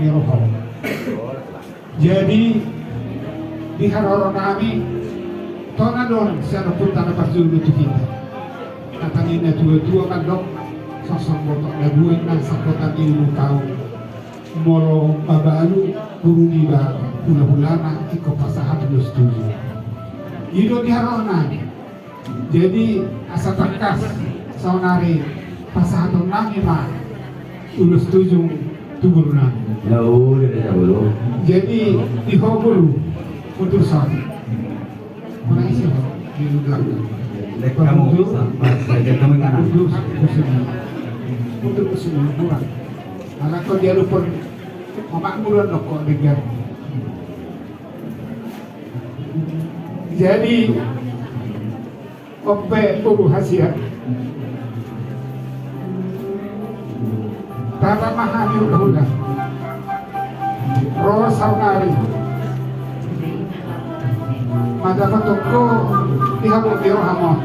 Iroho. Jadi di haroro kami tona don siapa pun tanah pasjul itu kita. Katanya dua kan dok sosok botok ya dua nang sakotan ilmu tahu moro babalu buruni ba hula-hulana iko pasahat lu setuju. Ido di haroro kami. Jadi asa takas saunari pasahaton nami mah ulus tujuh tubur nami. Jauh dari jauh. Jadi dihobulu untuk satu. Mana isi di luar. Lek kamu bisa, belajar kamu kanan. Untuk keseluruhan. Anak kau dia lupa memakmuran kok dengar. Jadi ope uru hasil. Tata mahani udah. Roh saunari. Mada patoko dihabuk di rohamon.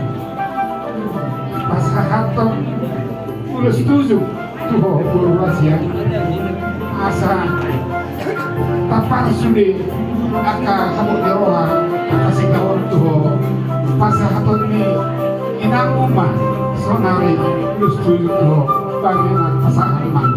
Pas hahatom ulus tujuh tuh uru hasil. Asa tapar sudi aka habuk di roha aka sigawon tuh pas hahatom ni inang umah saunari ulus tujuh tuh bagian pasangan mah.